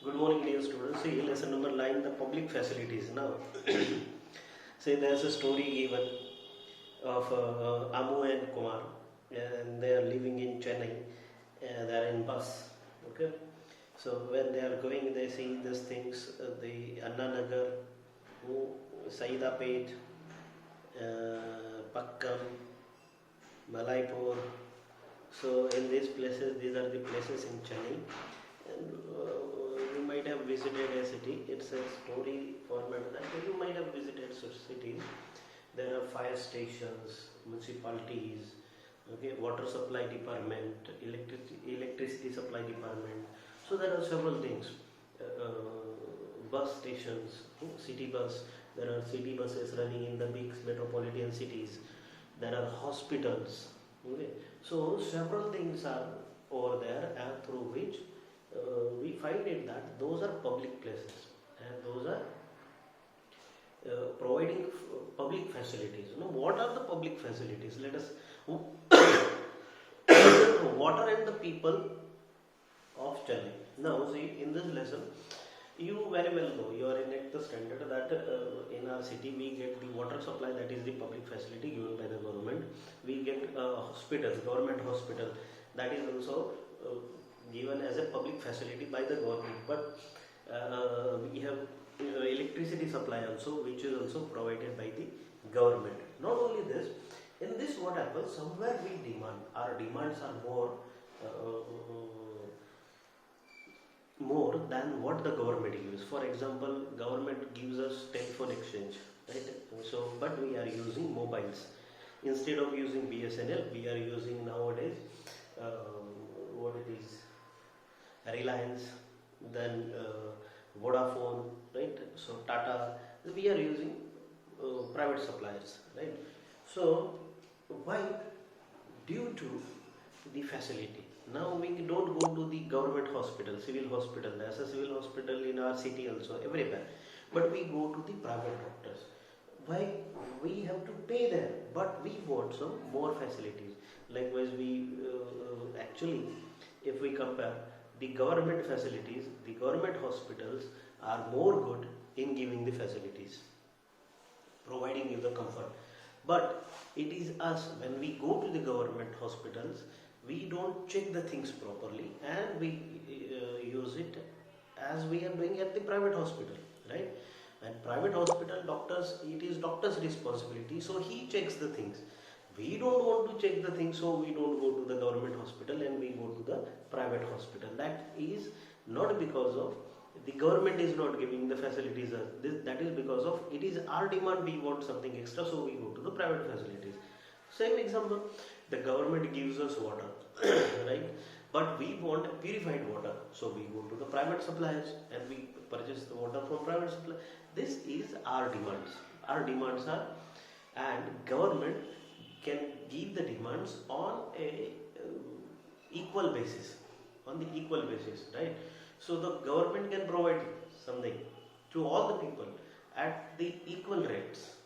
Good morning, dear students. See, lesson number 9, the public facilities. Now, say there's a story given of Amu and Kumar, and they are living in Chennai. They are in bus. Okay. So when they are going, they see these things: the Anna Nagar, Saidapet, Pakkam, Malaipur. So in these places, these are the places in Chennai, and you might have visited a city. It's a story format that you might have visited such cities. There are fire stations, municipalities, okay, water supply department, electricity supply department. So there are several things. Bus stations, city bus. There are city buses running in the big metropolitan cities. There are hospitals. Okay. So several things are over there, and through which we find it that those are public places, and those are providing public facilities. What are the public facilities? Let us water and the people of Chennai. Now, see, in this lesson, you very well know, you are in at the standard that in our city we get the water supply, that is the public facility given by the government. We get hospitals, government hospital, that is also given as a public facility by the government. But we have electricity supply also, which is also provided by the government. Not only this, in this what happens, somewhere we demand, our demands are more than what the government gives. For example, government gives us telephone exchange, right? So but we are using mobiles instead of using BSNL. We are using nowadays what it is, Reliance, then Vodafone, right? So Tata, we are using private suppliers, right? So why? Due to the facility. Now we don't go to the government hospital, civil hospital. There's a civil hospital in our city also, everywhere. But we go to the private doctors. Why? We have to pay them, but we want some more facilities. Likewise, we actually, if we compare the government facilities, the government hospitals are more good in giving the facilities, providing you the comfort. But it is us, when we go to the government hospitals, we don't check the things properly, and we use it as we are doing at the private hospital, right? And private hospital doctors, it is doctor's responsibility, so he checks the things. We don't want to check the things, so we don't go to the government hospital and we go to the private hospital. That is not because of the government is not giving the facilities. That is because of it is our demand, we want something extra, so we go to the private facilities. Same example, the government gives us water, right? But we want purified water, so we go to the private suppliers and we purchase the water from private suppliers. This is our demands. Our demands are, and government can give the demands on a equal basis, right? So the government can provide something to all the people at the equal rates,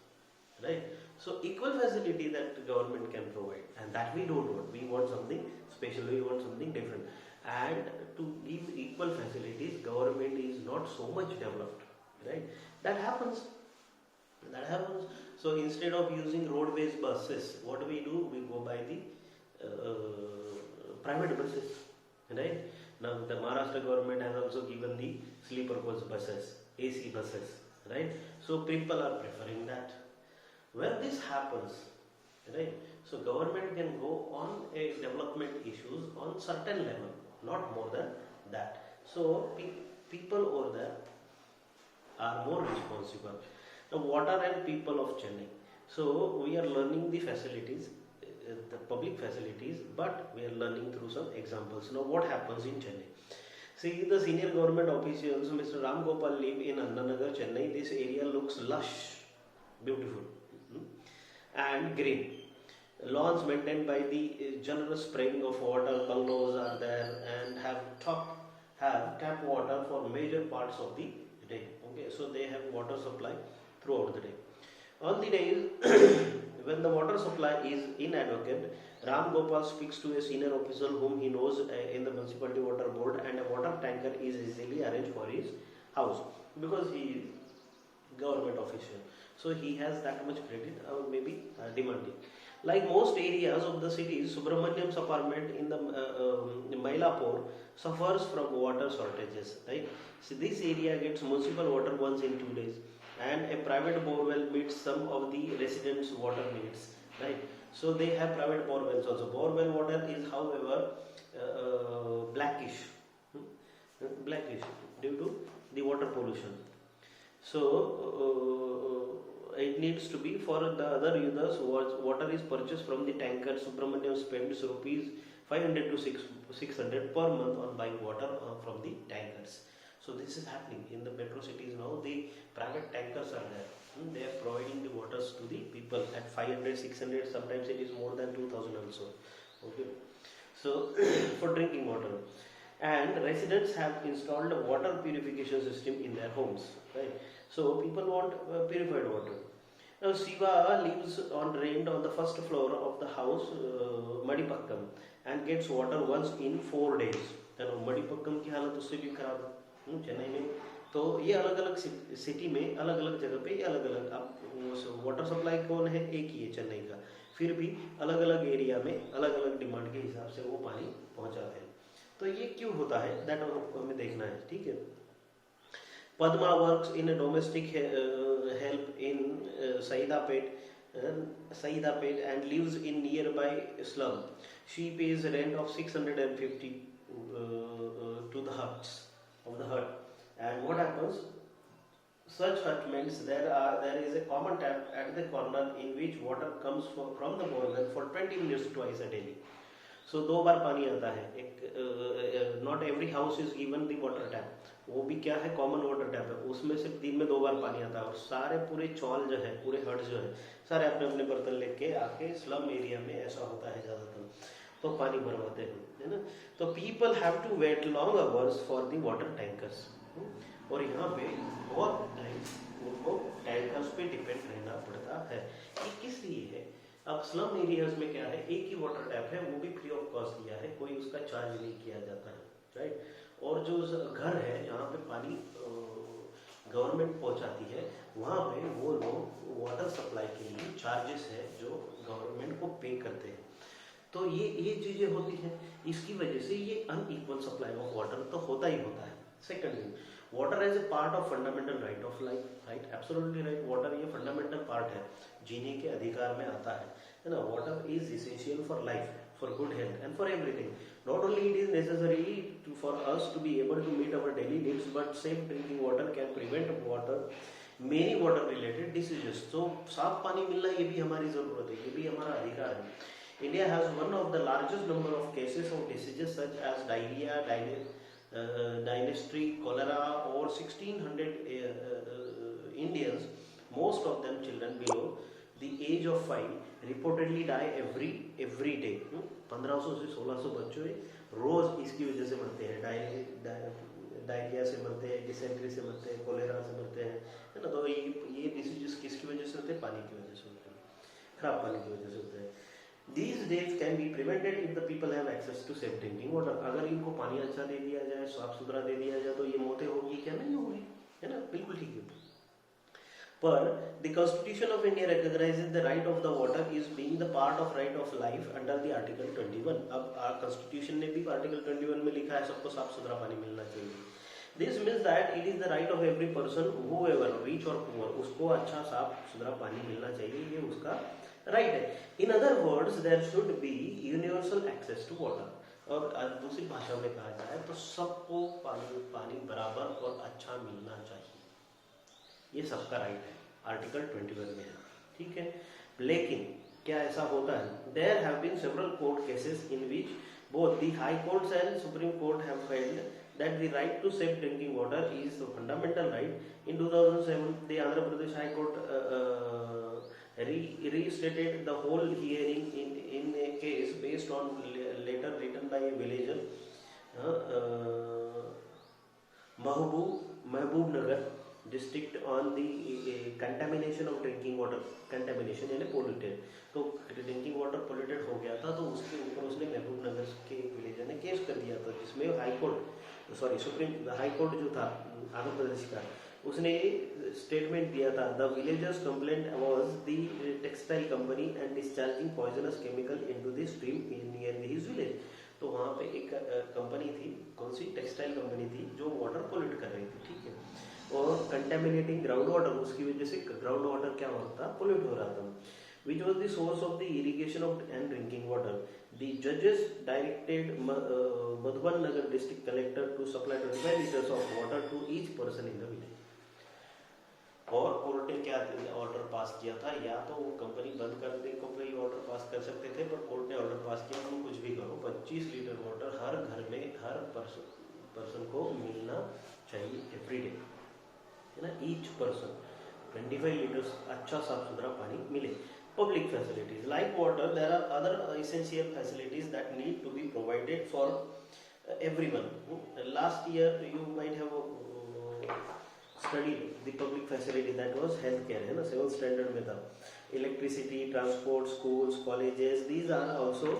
right? So equal facility that the government can provide, and that we don't want. We want something special, we want something different. And to give equal facilities, government is not so much developed, right? That happens. So instead of using roadways buses, what do? We go by the private buses, right? Now the Maharashtra government has also given the sleeper coach buses, AC buses, right? So people are preferring that. When this happens, right, so government can go on a development issues on certain level, not more than that. So people over there are more responsible. Now, water and people of Chennai. So we are learning the facilities, the public facilities, but we are learning through some examples. Now, what happens in Chennai? See, the senior government officials, Mr. Ram Gopal, live in Annanagar, Chennai. This area looks lush, beautiful, and green. Lawns maintained by the generous spraying of water, bungalows are there, and have tap water for major parts of the day. Okay, so they have water supply throughout the day. On the days when the water supply is inadequate, Ram Gopal speaks to a senior official whom he knows in the municipality water board, and a water tanker is easily arranged for his house because he is government official. So he has that much credit, or maybe demanding. Like most areas of the cities, Subramaniam's apartment in the Mailapur suffers from water shortages. Right? So this area gets municipal water once in 2 days, and a private borewell meets some of the residents' water needs. Right? So they have private borewells also. Borewell water is, however, blackish, blackish due to the water pollution. So it needs to be for the other users. Water is purchased from the tanker. Subramaniam spends rupees 500 to 600 per month on buying water from the tankers. So this is happening in the metro cities now. The private tankers are there. They are providing the waters to the people at 500, 600. Sometimes it is more than 2000 also. Okay. So for drinking water. And residents have installed a water purification system in their homes. Right. So people want purified water. Now Shiva lives rent on the first floor of the house Madipakkam and gets water once in 4 days. मणिपक्कम की हालत उससे भी खराब है चेन्नई में. तो ये अलग अलग सिटी में अलग अलग जगह पे अलग अलग, अब वाटर सप्लाई कौन है, एक ही है चेन्नई का, फिर भी अलग अलग एरिया में अलग अलग डिमांड के हिसाब से वो पानी पहुंचाते हैं. तो ये क्यों होता है दैट हमें देखना है. ठीक है. Padma works in a domestic help in Saidapet and lives in nearby slum. She pays rent of 650 to the huts of the hut. And what happens? Such hut means there is a common tap at the corner in which water comes from the borewell for 20 minutes twice a daily. सो 2 बार पानी आता है. एक not every house is given the water tap, वो भी क्या है common water tap है, उसमें से दिन में 2 बार पानी आता है. और सारे पूरे चौल जो है, पूरे हट जो है, सारे अपने अपने बर्तन लेके आके स्लम एरिया में ऐसा होता है ज़्यादातर, तो पानी भरवाते हैं, है ना. तो people have to wait long hours for the water tankers. और यहाँ पे बहुत टाइम उनको टैंकर्स पे डिपेंड रहना पड़ता है. ये किस लिए है? अब स्लम एरियाज में क्या है, एक ही वाटर टैप है, वो भी फ्री ऑफ कॉस्ट दिया है, कोई उसका चार्ज नहीं किया जाता है. राइट. और जो घर है जहाँ पे पानी गवर्नमेंट पहुँचाती है, वहाँ पे वो लोग वाटर सप्लाई के लिए चार्जेस है जो गवर्नमेंट को पे करते हैं. तो ये चीज़ें होती हैं. इसकी वजह से ये अनइक्वल सप्लाई ऑफ वाटर तो होता ही होता है. Secondly, water as a part of fundamental right of life. Right, absolutely right. Water ये फंडामेंटल पार्ट है, जीने के अधिकार में आता है ना. Water is essential for life, for good health and for everything. Not only it is necessary for us to be able to meet our daily needs, but safe drinking water can prevent water many water related diseases. तो साफ पानी मिलना ये भी हमारी जरूरत है, ये भी हमारा अधिकार है. India has one of the largest number of cases of diseases such as diarrhoea, dysentery, cholera. Over 1600 Indians, most of them children below the age of 5, reportedly die every day. 1500 से 1600 बच्चे रोज इसकी वजह से मरते हैं. डायरिया से मरते हैं, डिसेंट्री से मरते हैं, कोलेरा से मरते हैं, है ना. तो ये डिसीजेस किसकी वजह से होते हैं? पानी की वजह से होते हैं, खराब पानी की वजह से होते हैं. These deaths can be prevented if the people have access to safe drinking water. अगर इनको पानी अच्छा दे दिया जाए, साफ सुथरा दे दिया जाए, तो ये मौतें होगी क्या? नहीं होगी, है ना. बिल्कुल ठीक है. पर the Constitution of India recognizes the right of the water is being the part of right of life under the Article 21. अब Constitution ने भी Article 21 में लिखा है सबको साफ सुथरा पानी मिलना चाहिए. This means that it is the right of every person, whoever, rich or poor, उसको अच्छा साफ सुथरा पानी मिलना चाहिए, ये उसका राइट है. In other words there should be universal access to water. और दूसरी भाषा में कहा जाए तो सबको पानी बराबर और अच्छा मिलना चाहिए, ये सबका राइट है, आर्टिकल 21 में है. ठीक है. लेकिन क्या ऐसा होता है? There have been several court cases in which both the high courts and supreme court have held that the right to safe drinking water is a fundamental right. In 2007, the Andhra Pradesh High Court restated the whole hearing in a case based on letter written by a villager, Mahbub Nagar, district on the contamination of drinking water, contamination यानी polluted. तो drinking water polluted हो गया था, तो उसके ऊपर उसने महबूब नगर के विलेजर ने केस कर दिया था, जिसमें high court, sorry supreme high court जो था आंध्र प्रदेश का, उसने स्टेटमेंट दिया था, the villagers complaint was the textile company and discharging poisonous chemical into the stream near his village. तो वहाँ पे एक कंपनी थी, कौन सी, टेक्सटाइल कंपनी थी, जो वाटर पोल्यूट कर रही थी, ठीक है, और कंटेमिनेटिंग ग्राउंड वाटर, उसकी वजह से ग्राउंड वाटर क्या हो रहा था, पोल्यूट हो रहा था, which was the source of the irrigation of and drinking water. The judges directed Madhuban Nagar district collector to supply 25 liters of water to each person in the village. और court ने क्या order pass किया था, या तो वो company बंद करने को कोई ऑर्डर पास कर सकते थे, पर कोर्ट ने ऑर्डर पास किया तुम कुछ भी करो, 25 लीटर वाटर हर घर में हर पर्सन को मिलना चाहिए एवरी डे, है ना, ईच पर्सन 25 लीटर्स अच्छा साफ सुथरा पानी मिले। Public facilities like water, there are other essential facilities that need to be provided for everyone. Last year you might have studied the public facility, that was healthcare, है ना, 7th standard में था, electricity, transport, schools, colleges, these are also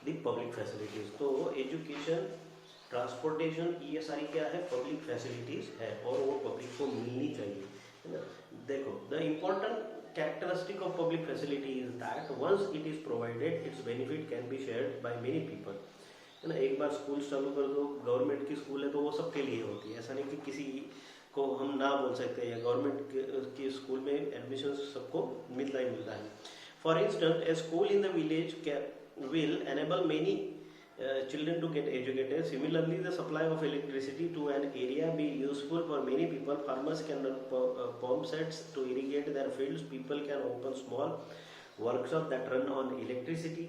the public facilities. तो education, transportation, ये सारी क्या है, public facilities है, और वो public को मिलनी चाहिए, है ना। देखो, the important characteristic of public facility is that once it is provided, its benefit can be shared by many people, है ना। एक बार स्कूल चालू कर दो, गवर्नमेंट की स्कूल है तो वो सबके लिए होती है, ऐसा नहीं कि किसी को हम ना बोल सकते हैं, गवर्नमेंट की स्कूल में एडमिशन सबको मिलता ही मिलता है। For instance A school in the village will enable many children to get educated. Similarly, the supply of electricity to an area be useful for many people. Farmers can run pump sets to irrigate their fields. People can open small workshops that run on electricity,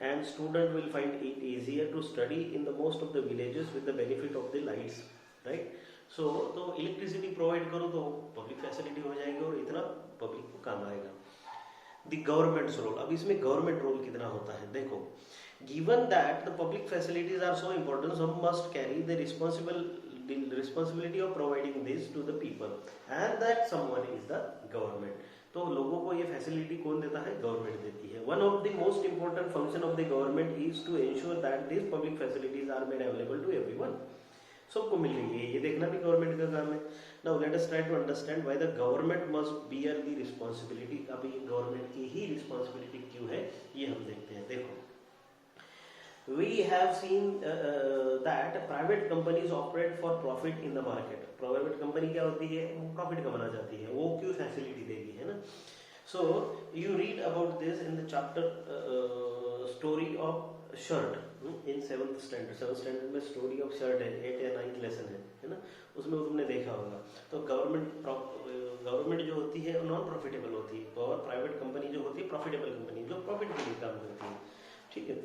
and students will find it easier to study in the most of the villages with the benefit of the lights, right? So तो electricity provide करो तो public facility हो जाएगी और इतना public को काम आएगा। The government's role, अब इसमें government role कितना होता है, देखो, given that the public facilities are so important, some must carry the responsibility of providing this to the people, and that someone is the government. तो लोगों को ये फैसिलिटी कौन देता है, गवर्नमेंट देती है। One of the most important function of the government is to ensure that this public facilities are made available to everyone, सबको मिल रही है, ये देखना भी गवर्नमेंट का काम है। Now let us try to understand why the government must bear the responsibility. अब ये गवर्नमेंट की ही रिस्पांसिबिलिटी क्यों है, ये हम देखते हैं। देखो, we have seen that private companies operate for profit in the market. Private company क्या होती है, वो प्रॉफिट कमाना चाहती है, वो क्यों फैसिलिटी देगी, है ना। So you read about this in the chapter story of shirt in 7th standard में स्टोरी ऑफ शर्ट है, 8th या 9th लेसन है ना, उसमें तुमने देखा होगा। तो गवर्नमेंट जो होती है नॉन प्रॉफिटेबल होती है, और प्राइवेट कंपनी जो होती है प्रॉफिटेबल कंपनी, जो प्रॉफिट के लिए काम करती है, ठीक है।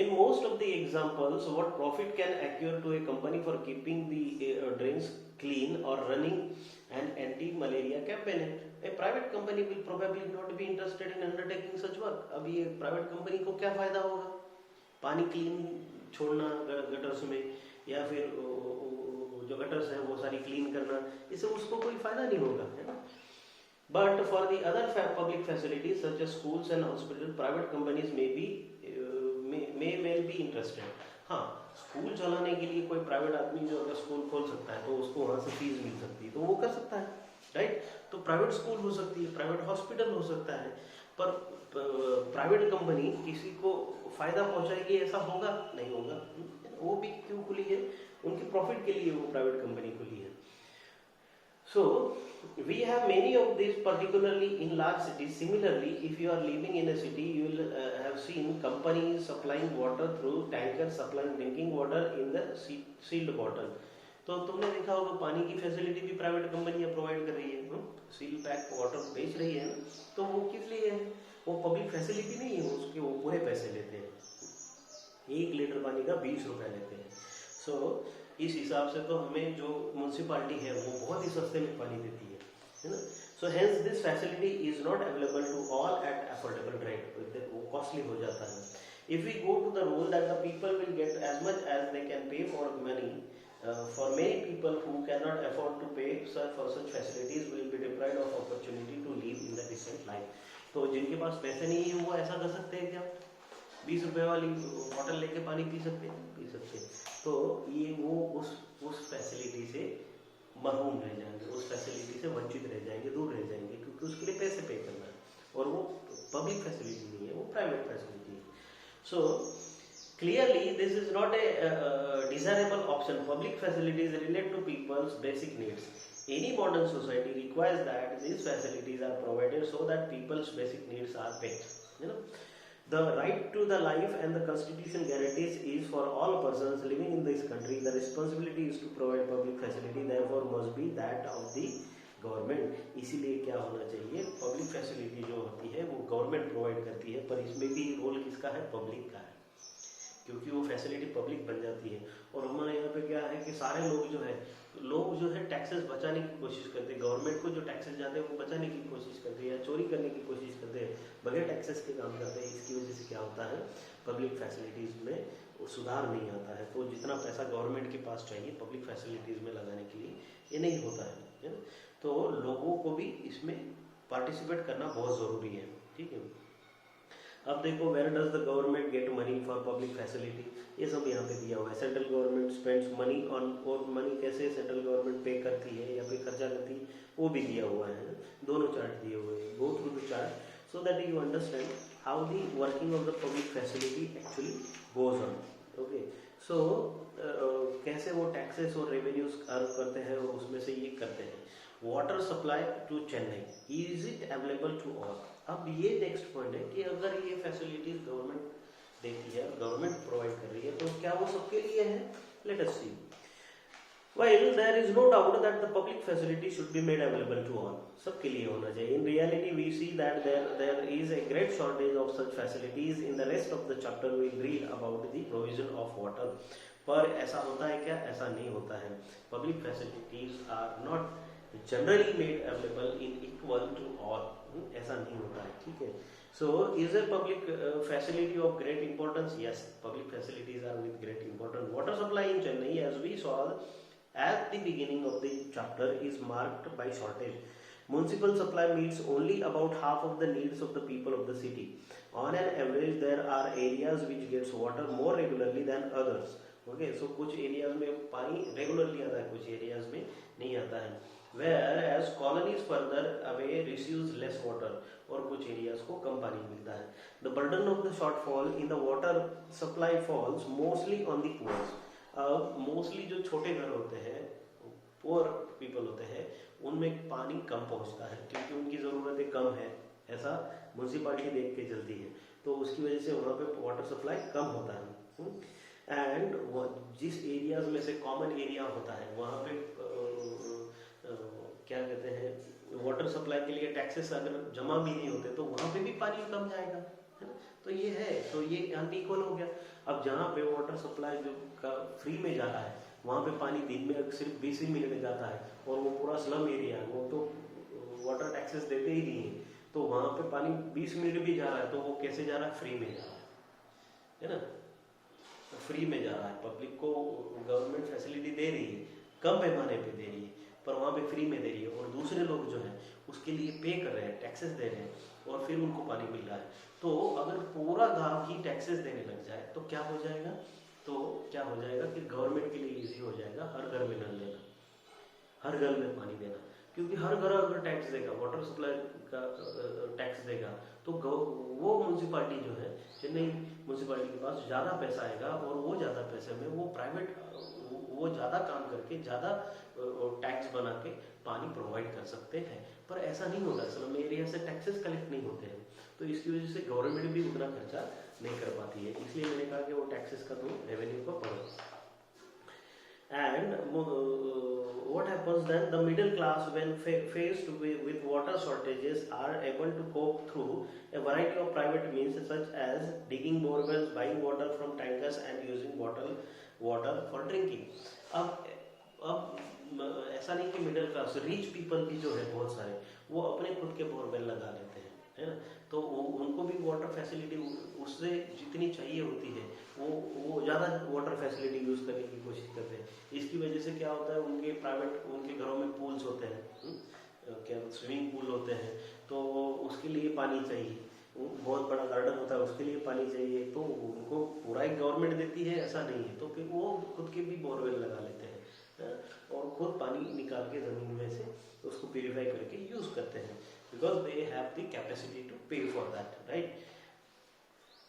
In most of the examples what profit can accrue to a company for keeping the drains clean और running an anti malaria campaign, a private company will probably not be interested in undertaking such work. अब ये private company को क्या फायदा होगा, पानी clean छोड़ना gutters में, या फिर जो गटर्स है वो सारी क्लीन करना, इससे उसको कोई फायदा नहीं होगा, है ना। But for the other public facilities such as schools and hospitals, private companies may well be interested. हाँ, स्कूल चलाने के लिए कोई प्राइवेट आदमी जो अगर स्कूल खोल सकता है तो उसको वहाँ से फीस मिल सकती है, तो वो कर सकता है, राइट। तो प्राइवेट स्कूल हो सकती है, प्राइवेट हॉस्पिटल हो सकता है, पर प्राइवेट कंपनी किसी को फायदा पहुंचाएगी ऐसा होगा नहीं होगा। वो भी क्यों खुली है, उनकी प्रॉफिट के लिए वो प्राइवेट कंपनी खुली है। So we have many of these, particularly in large cities. Similarly, if you are living in a city, you will have seen companies supplying water through tankers, supplying drinking water in the sealed bottle. तो तुमने देखा होगा पानी की facility भी private कंपनियां provide कर रही है, सील पैक वाटर बेच रही है ना, तो वो किस लिए है, वो पब्लिक फैसिलिटी नहीं है, उसके वो पूरे पैसे लेते हैं, 1 लीटर पानी का 20 रुपए लेते हैं। सो इस हिसाब से तो हमें जो म्यूनसिपालिटी है वो बहुत ही सस्ते में पानी देती है ना। So hence this facility is not available to all at affordable rate, वो कॉस्टली हो जाता है। If we go to the rule that the people will get as much as they can pay for money, For many people who cannot afford to pay for such facilities will be deprived of opportunity to live in the decent life. तो जिनके पास पैसे नहीं है वो ऐसा कर सकते हैं क्या? 20 रुपए वाली बोतल लेके पानी पी सकते हैं? पी सकते हैं। तो ये वो उस फैसिलिटी से महरूम रह जाएंगे, उस फैसिलिटी से वंचित रह जाएंगे, दूर रह जाएंगे, क्योंकि उसके लिए पैसे पे करना है और वो पब्लिक फैसिलिटी नहीं है, वो प्राइवेट फैसिलिटी है। सो clearly this is not a desirable option. Public facilities relate to people's basic needs. Any modern society requires that these facilities are provided so that people's basic needs are met. You know, the right to the life and the constitution guarantees is for all persons living in this country. The responsibility is to provide public facility, therefore must be that of the government. इसीलिए क्या होना चाहिए, public facility जो होती है वो government provide करती है, पर इसमें भी रोल किसका है? पब्लिक का है, क्योंकि वो फैसिलिटी पब्लिक बन जाती है। और हमारे यहाँ पे क्या है कि सारे लोग जो है टैक्सेस बचाने की कोशिश करते हैं, गवर्नमेंट को जो टैक्सेस जाते हैं वो बचाने की कोशिश करते हैं या चोरी करने की कोशिश करते हैं, बगैर टैक्सेस के काम करते हैं। इसकी वजह से क्या होता है, पब्लिक फैसिलिटीज़ में सुधार नहीं आता है। तो जितना पैसा गवर्नमेंट के पास चाहिए पब्लिक फैसिलिटीज़ में लगाने के लिए, ये नहीं होता है ना। तो लोगों को भी इसमें पार्टिसिपेट करना बहुत ज़रूरी है, ठीक है। अब देखो, where does the government get money for public facility, ये सब यहाँ पे दिया हुआ है। Central government spends money on, और मनी कैसे सेंट्रल गवर्नमेंट पे करती है या फिर खर्चा करती है, वो भी दिया हुआ है। दोनों चार्ट दिए हुए हैं, go through the chart so that you understand how the working of the public facility actually goes on. Okay, so कैसे वो टैक्सेस और रेवेन्यूज अर्न करते हैं, उसमें से ये करते हैं। Water supply to Chennai, is it available to all. अब ये नेक्स्ट पॉइंट है कि अगर ये फैसिलिटीज गवर्नमेंट देती है, गवर्नमेंट प्रोवाइड कर रही है, तो क्या वो सबके लिए है? Let us see. While there is no doubt that the public facility should be made available to all, सबके लिए होना चाहिए। In reality, we see that there is a great shortage of such facilities. In the rest of the chapter, we will read about the provision of water. पर ऐसा होता है क्या? ऐसा नहीं होता है। Public facilities are not generally made available in equal to all. ऐसा नहीं होता है, ठीक है। So, is a public facility of great importance? Yes, public facilities are with great importance. Water supply in Chennai, as we saw at the beginning of the chapter, is marked by shortage. Municipal supply meets only about half of the needs of the people of the city. On an average, there are areas which gets water more regularly than others. Okay, so कुछ areas में पानी regularly आता है, कुछ areas में नहीं आता है। Whereas colonies further away receives less water, और कुछ areas को कम पानी मिलता है। The burden of the shortfall in the water supply falls mostly on the poor. Mostly जो छोटे घर होते हैं, पुअर पीपल होते हैं, उनमें पानी कम पहुंचता है क्योंकि उनकी ज़रूरतें कम है, ऐसा म्यूनसिपालिटी देख के चलती है। तो उसकी वजह से वहाँ पे वाटर सप्लाई कम होता है। एंड जिस एरियाज में से कॉमन एरिया होता है वहाँ पे क्या कहते हैं, वाटर सप्लाई के लिए टैक्सेस अगर जमा भी नहीं होते तो वहाँ पे भी पानी कम जाएगा, है ना। तो ये है, तो ये अनइक्वल हो गया। अब जहाँ पे वाटर सप्लाई जो का फ्री में जा रहा है वहाँ पे पानी दिन में सिर्फ 20 ही मिनट जाता है, और वो पूरा स्लम एरिया है, वो तो वाटर टैक्सेस देते ही नहीं है, तो वहाँ पे पानी 20 मिनट भी जा रहा है तो वो कैसे जा रहा है? फ्री में जा रहा है ना। तो फ्री में जा रहा है, पब्लिक को गवर्नमेंट फैसिलिटी दे रही है, कम पैमाने पे दे रही है, पर वहाँ पे फ्री में दे रही है, और दूसरे लोग जो है उसके लिए पे कर रहे हैं, टैक्सेस दे रहे हैं, और फिर उनको पानी मिल रहा है। तो अगर पूरा गांव ही टैक्सेस देने लग जाए तो क्या हो जाएगा? तो क्या हो जाएगा कि गवर्नमेंट के लिए इजी हो जाएगा हर घर में नल देना, हर घर में पानी देना, क्योंकि हर घर अगर टैक्स देगा, वाटर सप्लाई का टैक्स देगा, तो वो म्यूनसिपालिटी जो है, चेन्नई म्यूनसिपालिटी के पास ज़्यादा पैसा आएगा, और वो ज़्यादा पैसे में वो प्राइवेट वो ज़्यादा काम करके ज़्यादा टैक्स बना के पानी प्रोवाइड कर सकते हैं। पर ऐसा नहीं होता, स्लम एरिया से टैक्सेस कलेक्ट नहीं होते हैं, तो इसकी वजह से गवर्नमेंट भी उतना खर्चा नहीं कर पाती है। इसलिए मैंने कहा कि वो टैक्सेस का तुम रेवेन्यू को पढ़ो। And what happens then? The middle class, when faced with water shortages, are able to cope through a variety of private means such as digging borewells, buying water from tankers, and using bottled water for drinking. अब ऐसा नहीं कि middle class, rich people भी जो है बहुत सारे, वो अपने खुद के बोरवेल लगा लेते हैं, है ना। तो उनको भी वाटर फैसिलिटी उससे जितनी चाहिए होती है वो ज़्यादा वाटर फैसिलिटी यूज़ करने की कोशिश करते हैं। इसकी वजह से क्या होता है, उनके घरों में पूल्स होते हैं, क्या स्विमिंग पूल होते हैं, तो उसके लिए पानी चाहिए। बहुत बड़ा गार्डन होता है, उसके लिए पानी चाहिए, तो उनको पूरा एक गवर्नमेंट देती है ऐसा नहीं है, तो फिर वो खुद के भी बोरवेल लगा लेते हैं, और खुद पानी निकाल के ज़मीन में से उसको प्योरीफाई करके यूज़ करते हैं, because they have the capacity to pay for that, right.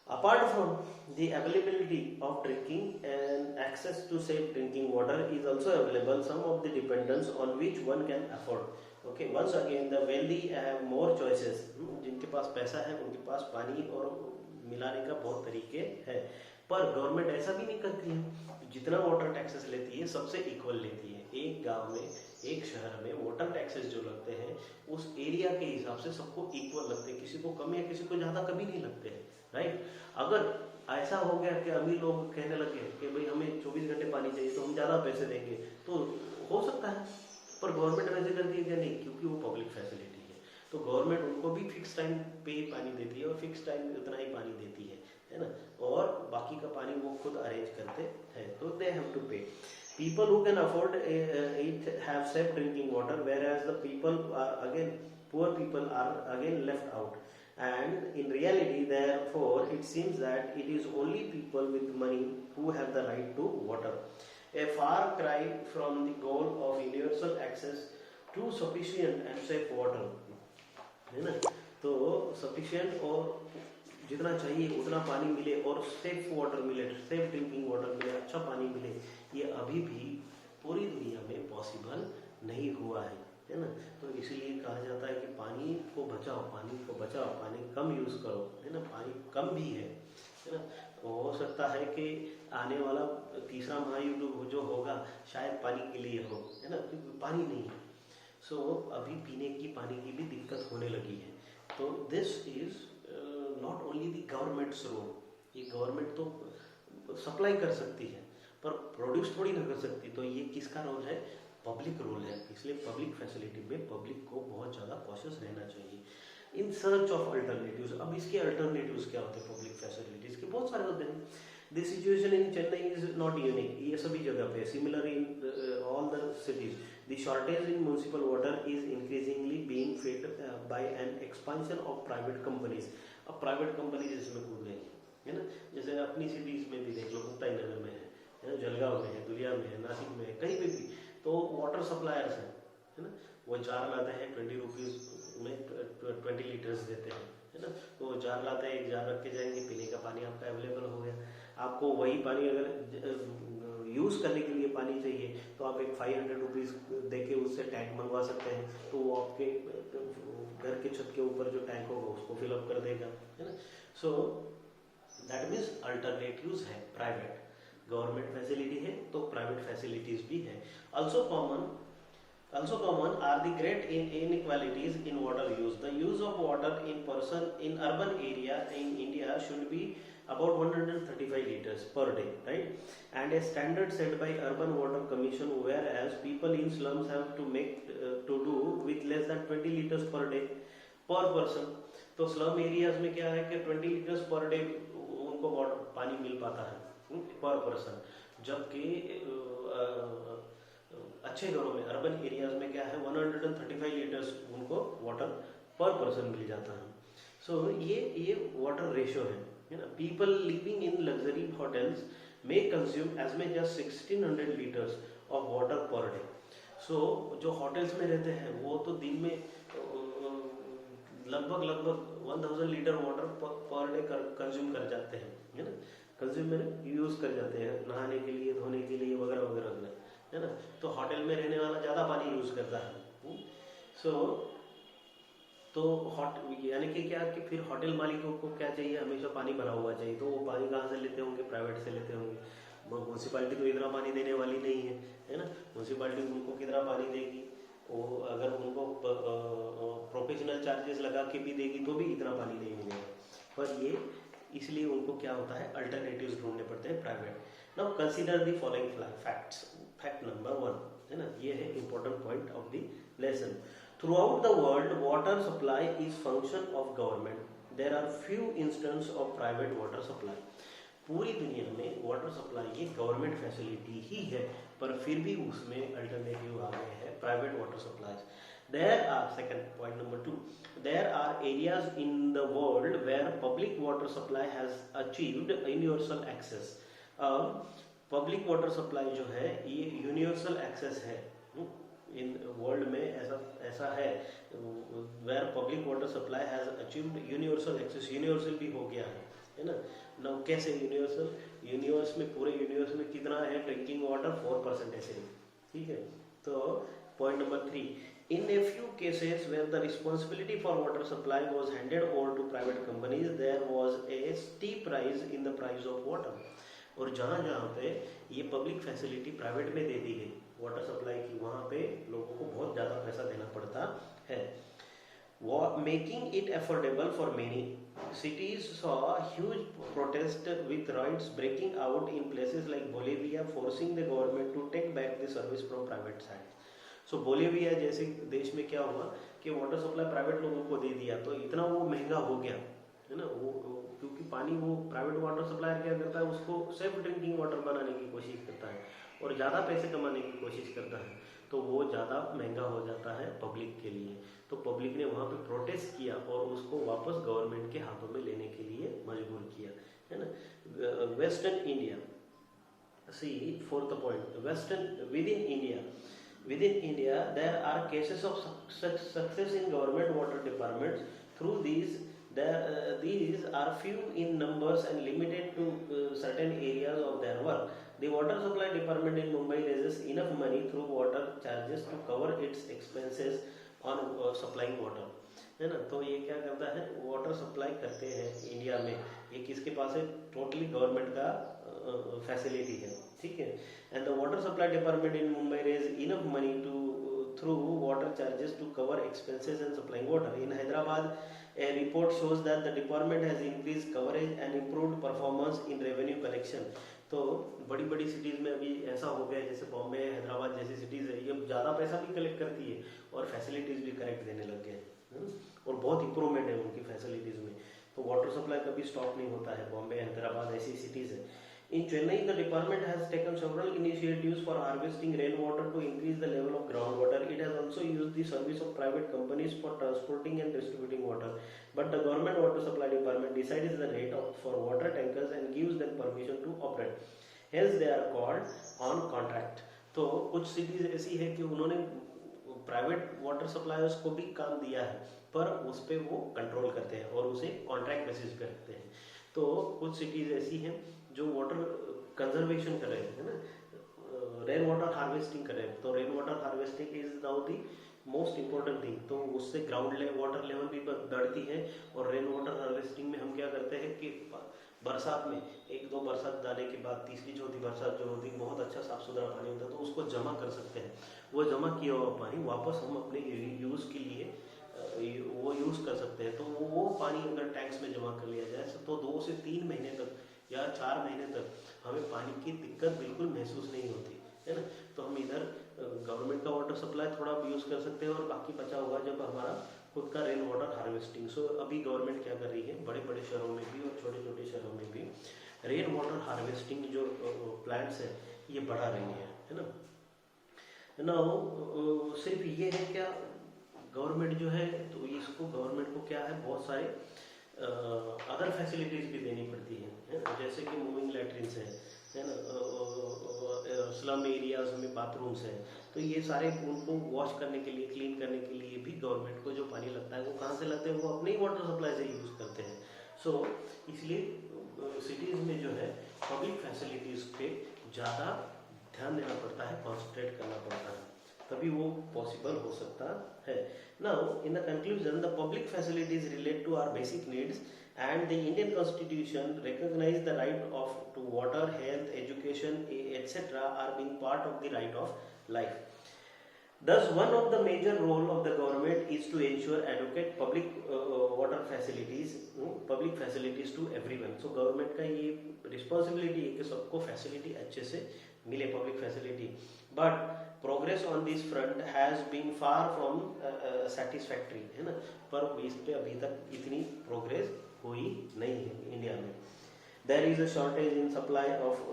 Apart from the availability of drinking and access to safe drinking water is also available, some of the dependence on which one can afford. Okay, once again the wealthy have more choices. जिनके पास पैसा है उनके पास पानी और मिलाने का बहुत तरीके हैं, पर गवर्नमेंट ऐसा भी नहीं करती है। जितना वाटर टैक्सेस लेती है सबसे इक्वल लेती है। एक गांव में, एक शहर में वाटर टैक्सेस जो लगते हैं उस एरिया के हिसाब से सबको इक्वल लगते हैं, किसी को कम या किसी को ज़्यादा कभी नहीं लगते हैं, राइट। अगर ऐसा हो गया कि अमीर लोग कहने लगे कि भाई हमें 24 घंटे पानी चाहिए तो हम ज़्यादा पैसे देंगे, तो हो सकता है, पर गवर्नमेंट वैसे करती है क्या? नहीं, क्योंकि वो पब्लिक फैसिलिटी है, तो गवर्नमेंट उनको भी फिक्स टाइम पे पानी देती है और फिक्स टाइम उतना ही पानी देती है ना, और बाकी का पानी वो खुद अरेंज करते हैं, तो दे हैव टू पे। People who can afford it have safe drinking water, whereas the people again, poor people are again left out. And in reality, therefore, it seems that it is only people with money who have the right to water. A far cry from the goal of universal access to sufficient and safe water, है ना। तो sufficient और जितना चाहिए उतना पानी मिले और सेफ वाटर मिले, सेफ ड्रिंकिंग वाटर मिले, अच्छा पानी मिले, ये अभी भी पूरी दुनिया में पॉसिबल नहीं हुआ है ना। तो इसीलिए कहा जाता है कि पानी को बचाओ, पानी को बचाओ, पानी कम यूज़ करो, है ना। पानी कम भी है ना। हो सकता है कि आने वाला तीसरा महायुद्ध जो होगा शायद पानी के लिए हो, है ना, क्योंकि पानी नहीं है। सो अभी पीने की पानी की भी दिक्कत होने लगी है। तो this is not only the government's role. ये गवर्नमेंट तो सप्लाई कर सकती है पर प्रोड्यूस थोड़ी ना कर सकती, तो ये किसका रोल है? पब्लिक रोल है। इसलिए पब्लिक फैसिलिटी में पब्लिक को बहुत ज़्यादा कॉशियस रहना चाहिए इन सर्च ऑफ अल्टरनेटिव्स। अब इसके अल्टरनेटिव्स क्या होते हैं पब्लिक फैसिलिटीज़ के? बहुत सारे होते हैं। This situation in Chennai is not unique, ये सभी जगह पे similar in all the cities. The shortage in municipal water is increasingly being filled by an expansion of private companies. अब प्राइवेट कंपनीज इसमें कूद गई है ना। जैसे अपनी सिटीज में भी देख लो, मुक्ताई नगर में है, जलगांव में है, दुलिया में है, नासिक में है, कहीं पे भी तो वाटर सप्लायर्स हैं, है ना। वो जार लाते हैं 20 रुपीज़ में 20 लीटर्स देते हैं, है ना। तो वो जार लाते हैं, एक जार रख के जाएंगे, पीने का पानी आपका अवेलेबल हो गया। आपको वही पानी अगर यूज़ करने के लिए पानी चाहिए तो आप एक 500 रुपीज़ दे के उससे टैंक मंगवा सकते हैं, तो वो आपके घर के छत के ऊपर जो टैंक होगा उसको फिलअप कर देगा, है ना। सो दैट मीन्स अल्टरनेटिव्स है प्राइवेट। गवर्नमेंट फैसिलिटी है तो प्राइवेट फैसिलिटीज भी है। Also common are the great inequalities in water use. The use of water in urban area in India should be about 135 liters per day, right? And a standard set by Urban Water Commission, whereas people in slums have to do with less than 20 liters per day per person. तो slum areas में क्या है कि 20 litres per day उनको पानी मिल पाता है पर पर्सन, जबकि अच्छे घरों में अर्बन एरियाज में क्या है 135 लीटर्स उनको वाटर पर पर्सन मिल जाता है। सो ये वाटर रेशो है ना। People living in luxury hotels may consume as much as 1600 liters of water per day. So जो होटल्स में रहते हैं वो तो दिन में लगभग 1000 litre water per day consume कर जाते हैं, है ना। कंज्यूम में यूज कर जाते हैं नहाने के लिए, धोने के लिए, वगैरह वगैरह वगैरह, है ना। तो होटल में रहने वाला ज़्यादा पानी यूज करता है। सो तो यानी कि क्या कि फिर होटल मालिकों को क्या चाहिए? हमेशा पानी भरा हुआ चाहिए। तो वो पानी कहाँ से लेते होंगे? प्राइवेट से लेते होंगे। म्यूनसिपालिटी तो इतना पानी देने वाली नहीं है ना। म्यूनसिपालिटी उनको कितना पानी देगी? वो अगर उनको प्रोफेशनल चार्जेस लगा के भी देगी तो भी इतना पानी नहीं मिलेगा। पर ये इसलिए उनको क्या होता है? अल्टरनेटिव्स ढूंढने पड़ते हैं private. Now consider the following facts. Fact number 1 है ना, ये है important point of the lesson. Throughout the world, water supply is function of government. There are few instances of private water supply. पूरी दुनिया में वाटर सप्लाई ये government facility ही है, पर फिर भी उसमें अल्टरनेटिव आ गए हैं private water supplies. There are, second point number 2, there are areas in the world where public water supply has achieved universal access. Public water supply जो है ये यूनिवर्सल एक्सेस है. इन वर्ल्ड में ऐसा है where public water supply has achieved universal access. Universal भी हो गया है ना. नाउ कैसे यूनिवर्सल? यूनिवर्स में, पूरे यूनिवर्स में कितना है ड्रिंकिंग वाटर? 4% ऐसे. ठीक है. तो point number 3, in a few cases where the responsibility for water supply was handed over to private companies, there was a steep rise in the price of water. और जहाँ जहाँ पे ये पब्लिक फैसिलिटी प्राइवेट में दे दी गई water supply की, वहाँ पे लोगों को बहुत ज़्यादा पैसा देना पड़ता है. Making it affordable for many. Cities saw huge protest with riots breaking out in places like Bolivia, forcing the government to take back the service from private side. So Bolivia जैसे देश में क्या हुआ कि वाटर सप्लाई प्राइवेट लोगों को दे दिया, तो इतना वो महंगा हो गया है ना. वो क्योंकि पानी वो प्राइवेट वाटर सप्लायर क्या करता है, उसको सेफ ड्रिंकिंग वाटर बनाने की कोशिश करता है और ज़्यादा पैसे कमाने की कोशिश करता है, तो वो ज़्यादा महंगा हो जाता है पब्लिक के लिए. तो पब्लिक ने वहाँ पे प्रोटेस्ट किया और उसको वापस गवर्नमेंट के हाथों में लेने के लिए मजबूर किया है ना. Western India, see fourth point, western within India there are cases of success in government water departments. Through these are few in numbers and limited to certain areas of their work. The water supply department in Mumbai raises enough money through water charges to cover its expenses on supplying water, है ना. तो ये क्या करता है, water supply करते हैं India में, ये किसके पास है? टोटली गवर्नमेंट का फैसिलिटी है. ठीक है. And the water supply department in Mumbai raise enough money to through water charges to cover expenses and supplying water. In Hyderabad a report shows that the department has increased coverage and improved performance in revenue collection. तो बड़ी बड़ी cities में अभी ऐसा हो गया, जैसे बॉम्बे, हैदराबाद जैसी सिटीज़ है, ये ज़्यादा पैसा भी कलेक्ट करती है और फैसिलिटीज़ भी करेक्ट देने लग गए हैं और बहुत इंप्रूवमेंट है उनकी फैसिलिटीज़ में. तो वाटर सप्लाई कभी स्टॉप नहीं होता है. बॉम्बे, हैदराबाद ऐसी सिटीज़ है. In Chennai, the department has taken several initiatives for harvesting rainwater to increase the level of groundwater. It has also used the service of private companies for transporting and distributing water. But the government water supply department decides the rate for water tankers and gives them permission to operate. Hence, they are called on contract. तो कुछ cities ऐसी है कि उन्होंने private water suppliers को भी काम दिया है, पर उस पर वो कंट्रोल करते हैं और उसे कॉन्ट्रैक्ट बेसिस पे रखते हैं. तो कुछ सिटीज ऐसी हैं जो वाटर कंजर्वेशन कर रहे हैं ना, रेन वाटर हार्वेस्टिंग कर रहे हैं. तो rain water harvesting is now the most important thing. तो उससे ग्राउंड वाटर लेवल भी बढ़ती है. और रेन वाटर हार्वेस्टिंग में हम क्या करते हैं कि बरसात में 1-2 बरसात जाने के बाद तीसरी चौथी बरसात जो होती है, बहुत अच्छा साफ सुथरा पानी होता है, तो उसको जमा कर सकते हैं. वो जमा किया हुआ पानी वापस हम अपने यूज़ के लिए वो यूज़ कर सकते हैं. तो वो पानी अगर टैंक्स में जमा कर लिया जाए तो 2 से 3 महीने तक या 4 महीने तक हमें पानी की दिक्कत बिल्कुल महसूस नहीं होती है ना. तो हम इधर गवर्नमेंट का वाटर सप्लाई थोड़ा भी यूज़ कर सकते हैं और बाकी बचा हुआ जब हमारा खुद का रेन वाटर हार्वेस्टिंग. सो अभी गवर्नमेंट क्या कर रही है, बड़े बड़े शहरों में भी और छोटे छोटे शहरों में भी रेन वाटर हार्वेस्टिंग जो प्लांट्स है ये बढ़ा रही है ना. सिर्फ ये है क्या, गवर्नमेंट जो है तो इसको गवर्नमेंट को क्या है, बहुत सारे अदर फैसिलिटीज़ भी देनी पड़ती है ना. जैसे कि मूविंग लैट्रिन्स है ना, स्लम एरियाज में बाथरूम्स हैं, तो ये सारे उनको वॉश करने के लिए, क्लीन करने के लिए भी गवर्नमेंट को जो पानी लगता है वो कहाँ से लाते हैं, वो अपने ही वाटर सप्लाई से यूज़ करते हैं. सो इसलिए सिटीज़ में जो है पब्लिक फैसिलिटीज़ पे ज़्यादा ध्यान देना पड़ता है, कॉन्सेंट्रेट करना पड़ता है, तभी वो पॉसिबल हो सकता है. Now, in the conclusion, the public facilities relate to our basic needs, and the Indian Constitution recognize the right to water, health, education, etc. are being part of the right of life. Thus, one of the major role of the government is to ensure adequate public water facilities, public facilities to everyone. So, government का ये responsibility है कि सबको facility अच्छे से मिले public facility, but progress on this front has been far from satisfactory, है ना। पर इस पे अभी तक इतनी प्रोग्रेस हुई नहीं है इंडिया में। There is a shortage in supply of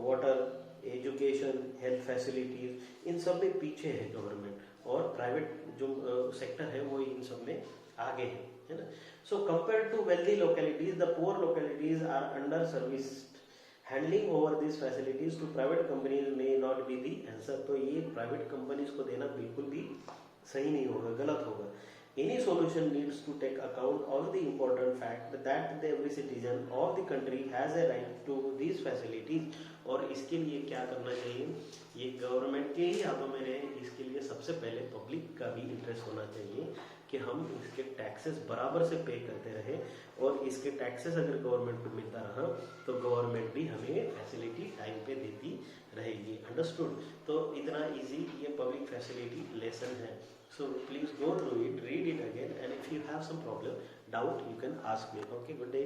water, education, health facilities, इन सब में पीछे है गवर्नमेंट, और प्राइवेट जो सेक्टर है वो इन सब में आगे है ना। So compare to wealthy localities, the poor localities are under service. Handling over this facilities to private companies may not be the answer. तो ये प्राइवेट कंपनीज को देना बिल्कुल भी सही नहीं होगा, गलत होगा। Any solution needs to take account of the important fact that every citizen of the country has a right to these facilities। और इसके लिए क्या करना चाहिए, ये गवर्नमेंट के ही हाथों में रहे। इसके लिए सबसे पहले पब्लिक का भी इंटरेस्ट होना चाहिए कि हम इसके टैक्सेस बराबर से पे करते रहे, और इसके टैक्सेस अगर गवर्नमेंट को मिलता रहा तो गवर्नमेंट भी हमें फैसिलिटी टाइम पे देती रहेगी। अंडरस्टूड। तो इतना इजी ये पब्लिक फैसिलिटी लेसन है। So please go through it, read it again, and if you have some problem, doubt, you can ask me. Okay, good day.